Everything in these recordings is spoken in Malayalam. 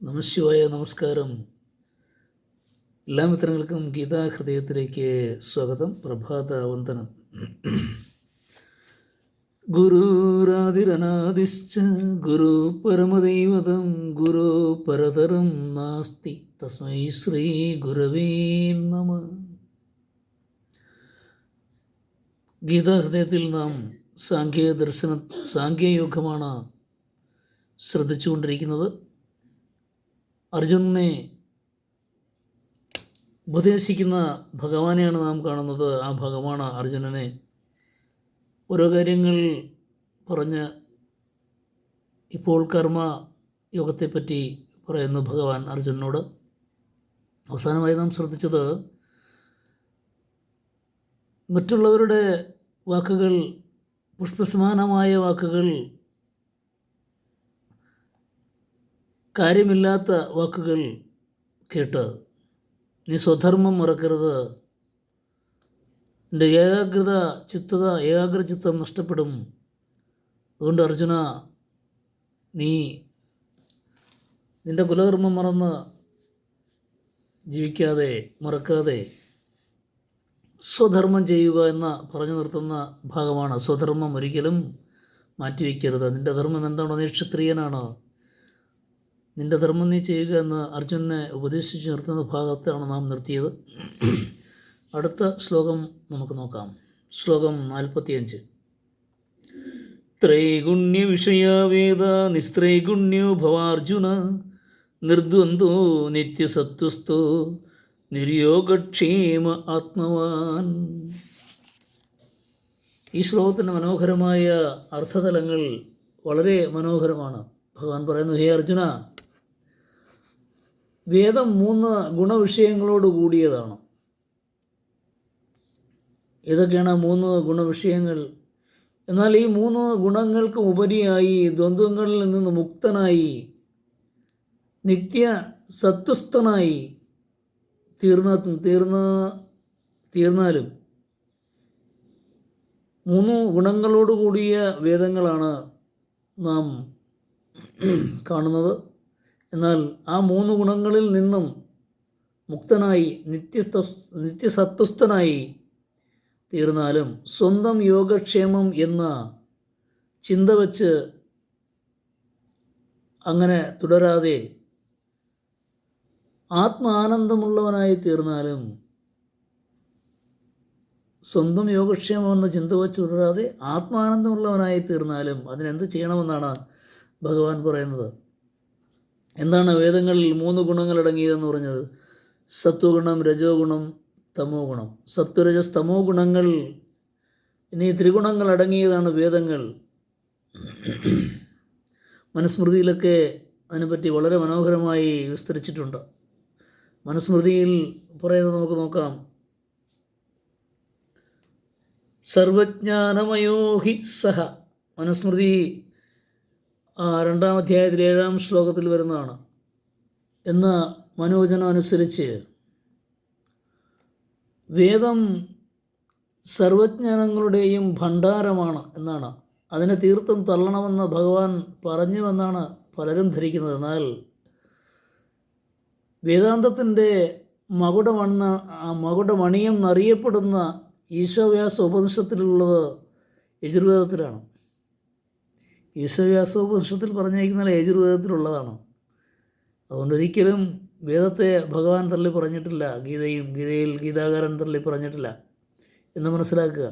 നമശിവായ. നമസ്കാരം. എല്ലാ മിത്രങ്ങൾക്കും ഗീതാ ഹൃദയത്തിലേക്ക് സ്വാഗതം. പ്രഭാത വന്ദനം. ഗുരുരാതിരനാദിശ്ച ഗുരു പരമദൈവതം ഗുരു പരതരം നാസ്തി തസ്മൈ ശ്രീ ഗുരവേ നമഃ. ഗീതാഹൃദയത്തിൽ നാം സാംഖ്യയോഗമാണ് ശ്രദ്ധിച്ചുകൊണ്ടിരിക്കുന്നത്. അർജുനനെ ഉപദേശിക്കുന്ന ഭഗവാനെയാണ് നാം കാണുന്നത്. ആ ഭഗവാനാണ് അർജുനനെ ഓരോ കാര്യങ്ങൾ പറഞ്ഞ് ഇപ്പോൾ കർമ്മ യോഗത്തെപ്പറ്റി പറയുന്നു ഭഗവാൻ അർജുനനോട്. അവസാനമായി നാം ശ്രദ്ധിച്ചത് മറ്റുള്ളവരുടെ വാക്കുകൾ, പുഷ്പസമാനമായ വാക്കുകൾ, കാര്യമില്ലാത്ത വാക്കുകൾ കേട്ട് നീ സ്വധർമ്മം മറക്കരുത്, എൻ്റെ ഏകാഗ്രചിത്തം നഷ്ടപ്പെടും. അതുകൊണ്ട് അർജുന, നീ നിൻ്റെ കുലധർമ്മം മറക്കാതെ സ്വധർമ്മം ചെയ്യുക എന്ന് പറഞ്ഞു നിർത്തുന്ന ഭാഗമാണ്. സ്വധർമ്മം ഒരിക്കലും മാറ്റിവെക്കരുത്. നിൻ്റെ ധർമ്മം എന്താണോ? നീ ക്ഷത്രിയനാണ്, നിൻ്റെ ധർമ്മം നീ ചെയ്യുക എന്ന് അർജുനനെ ഉപദേശിച്ച് നിർത്തുന്ന ഭാഗത്താണ് നാം നിർത്തിയത്. അടുത്ത ശ്ലോകം നമുക്ക് നോക്കാം. ശ്ലോകം 45. ത്രൈഗുണ്യ വിഷയ വേദ നിസ്ത്രൈഗുണ്യോ ഭവാർജുന നിർദ്വന്ദ്വോ നിത്യസത്വസ്ഥോ നിർയോഗക്ഷേമ ആത്മവാൻ. ഈ ശ്ലോകത്തിൻ്റെ മനോഹരമായ അർത്ഥതലങ്ങൾ വളരെ മനോഹരമാണ്. ഭഗവാൻ പറയുന്നു, ഹേ അർജുന, വേദം 3 ഗുണവിഷയങ്ങളോട് കൂടിയതാണ്. ഏതൊക്കെയാണ് 3 ഗുണവിഷയങ്ങൾ? എന്നാൽ ഈ 3 ഗുണങ്ങൾക്ക് ഉപരിയായി ദ്വന്ദ്വങ്ങളിൽ നിന്ന് മുക്തനായി നിത്യ സത്വസ്ഥനായി തീർന്നാലും 3 ഗുണങ്ങളോട് കൂടിയ വേദങ്ങളാണ് നാം കാണുന്നത്. എന്നാൽ ആ 3 ഗുണങ്ങളിൽ നിന്നും മുക്തനായി നിത്യസത്വസ്ഥനായി തീർന്നാലും സ്വന്തം യോഗക്ഷേമം എന്ന ചിന്ത വച്ച് അങ്ങനെ തുടരാതെ ആത്മാനന്ദമുള്ളവനായി തീർന്നാലും, സ്വന്തം യോഗക്ഷേമം എന്ന ചിന്ത വച്ച് തുടരാതെ ആത്മാനന്ദമുള്ളവനായി തീർന്നാലും അതിനെന്ത് ചെയ്യണമെന്നാണ് ഭഗവാൻ പറയുന്നത്. എന്താണ് വേദങ്ങളിൽ 3 ഗുണങ്ങൾ അടങ്ങിയതെന്ന് പറഞ്ഞത്? സത്വഗുണം, രജോ ഗുണം, തമോ ഗുണം. സത്വരജസ് തമോ ഗുണങ്ങൾ എന്നീ ത്രിഗുണങ്ങൾ അടങ്ങിയതാണ് വേദങ്ങൾ. മനുസ്മൃതിയിലൊക്കെ അതിനെപ്പറ്റി വളരെ മനോഹരമായി വിസ്തരിച്ചിട്ടുണ്ട്. മനുസ്മൃതിയിൽ പറയുന്നത് നമുക്ക് നോക്കാം. സർവജ്ഞാനമയോ ഹി സഹ. മനുസ്മൃതി 2-ാം അധ്യായത്തിൽ 7-ാം ശ്ലോകത്തിൽ വരുന്നതാണ്. എന്ന മനോവചനം അനുസരിച്ച് വേദം സർവജ്ഞാനങ്ങളുടെയും ഭണ്ഡാരമാണ് എന്നാണ്. അതിനെ തീർത്തും തള്ളണമെന്ന് ഭഗവാൻ പറഞ്ഞുവെന്നാണ് പലരും ധരിക്കുന്നത്. എന്നാൽ വേദാന്തത്തിൻ്റെ മകുടമണിയം എന്നറിയപ്പെടുന്ന ഈശാവ്യാസ ഉപനിഷത്തിലുള്ളത് യജുർവേദത്തിലാണ്. ഈശാവ്യാസോപനിഷത്തിൽ പറഞ്ഞിരിക്കുന്ന യജുർവേദത്തിലുള്ളതാണ്. അതുകൊണ്ട് ഒരിക്കലും വേദത്തെ ഭഗവാൻ തള്ളി പറഞ്ഞിട്ടില്ല, ഗീതയിൽ ഗീതാകാരൻ തള്ളി പറഞ്ഞിട്ടില്ല എന്ന് മനസ്സിലാക്കുക.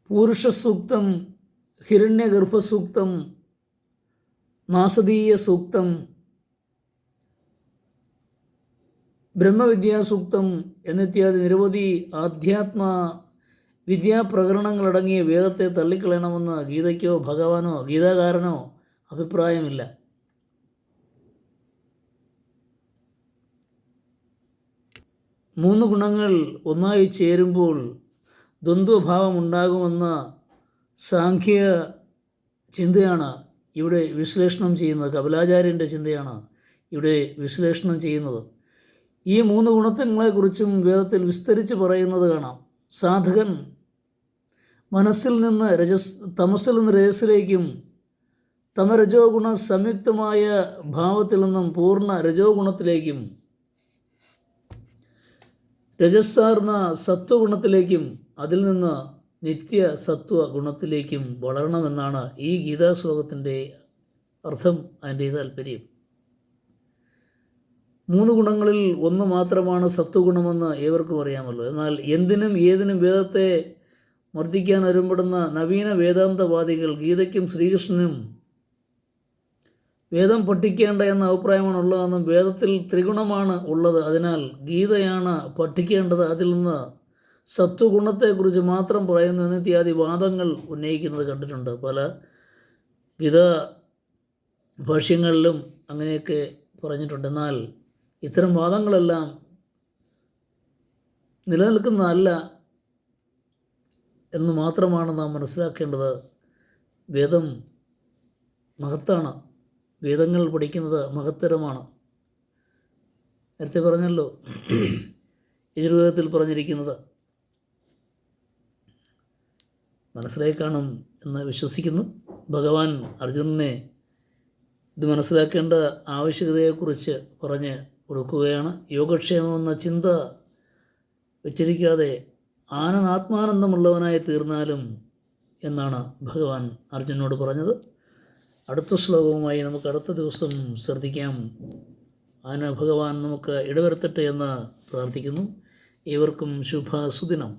പൂരുഷസൂക്തം, ഹിരണ്യഗർഭസൂക്തം, നാസദീയ സൂക്തം, ബ്രഹ്മവിദ്യാസൂക്തം എന്നിത്യാദി നിരവധി ആധ്യാത്മ വിദ്യാപ്രകരണങ്ങളടങ്ങിയ വേദത്തെ തള്ളിക്കളയണമെന്ന് ഗീതയ്ക്കോ ഭഗവാനോ ഗീതാകാരനോ അഭിപ്രായമില്ല. മൂന്ന് ഗുണങ്ങൾ ഒന്നായി ചേരുമ്പോൾ ദ്വന്ദ്വഭാവം ഉണ്ടാകുമെന്ന സാംഖ്യ ചിന്തയാണ് ഇവിടെ വിശ്ലേഷണം ചെയ്യുന്നത്. കപിലാചാര്യൻ്റെ ചിന്തയാണ് ഇവിടെ വിശ്ലേഷണം ചെയ്യുന്നത്. ഈ 3 ഗുണങ്ങളെക്കുറിച്ചും വേദത്തിൽ വിസ്തരിച്ച് പറയുന്നത് കാണാം. സാധകൻ മനസ്സിൽ നിന്ന് തമസിൽ നിന്ന് രജസിലേക്കും തമരജോ ഗുണ സംയുക്തമായ ഭാവത്തിൽ നിന്നും പൂർണ്ണ രജോ ഗുണത്തിലേക്കും രജസ്സാർന്ന സത്വഗുണത്തിലേക്കും അതിൽ നിന്ന് നിത്യ സത്വ ഗുണത്തിലേക്കും വളരണമെന്നാണ് ഈ ഗീതാശ്ലോകത്തിൻ്റെ അർത്ഥം, അതിൻ്റെ താല്പര്യം. 3 ഗുണങ്ങളിൽ ഒന്ന് മാത്രമാണ് സത്വഗുണമെന്ന് ഏവർക്കും അറിയാമല്ലോ. എന്നാൽ എന്തിനും ഏതിനും വേദത്തെ മർദ്ദിക്കാൻ ഒരുമ്പെടുന്ന നവീന വേദാന്തവാദികൾ ഗീതയ്ക്കും ശ്രീകൃഷ്ണനും വേദം പഠിക്കേണ്ട എന്ന അഭിപ്രായമാണ് ഉള്ളതെന്നും വേദത്തിൽ ത്രിഗുണമാണ് ഉള്ളത്, അതിനാൽ ഗീതയാണ് പഠിക്കേണ്ടത്, അതിൽ നിന്ന് സത്വഗുണത്തെക്കുറിച്ച് മാത്രം പറയുന്നു എന്നിത്യാദി വാദങ്ങൾ ഉന്നയിക്കുന്നത് കണ്ടിട്ടുണ്ട്. പല ഗീതാ ഭാഷ്യങ്ങളിലും അങ്ങനെയൊക്കെ പറഞ്ഞിട്ടുണ്ട്. എന്നാൽ ഇത്തരം വാദങ്ങളെല്ലാം നിലനിൽക്കുന്നതല്ല എന്ന് മാത്രമാണ് നാം മനസ്സിലാക്കേണ്ടത്. വേദം മഹത്താണ്, വേദങ്ങൾ പഠിക്കുന്നത് മഹത്തരമാണ്. നേരത്തെ പറഞ്ഞല്ലോ, യജുർവേദത്തിൽ പറഞ്ഞിരിക്കുന്നത് മനസ്സിലായി കാണും എന്ന് വിശ്വസിക്കുന്നു. ഭഗവാൻ അർജുനനെ ഇത് മനസ്സിലാക്കേണ്ട ആവശ്യകതയെക്കുറിച്ച് പറഞ്ഞ് കൊടുക്കുകയാണ്. യോഗക്ഷേമമെന്ന ചിന്ത വെച്ചിരിക്കാതെ ആത്മാനന്ദമുള്ളവനായി തീർന്നാലും എന്നാണ് ഭഗവാൻ അർജുനനോട് പറഞ്ഞത്. അടുത്ത ശ്ലോകവുമായി നമുക്ക് അടുത്ത ദിവസം ശ്രദ്ധിക്കാം. ഭഗവാൻ നമുക്ക് ഇടവരുത്തട്ടെ എന്ന് പ്രാർത്ഥിക്കുന്നു. ഏവർക്കും ശുഭസുദിനം.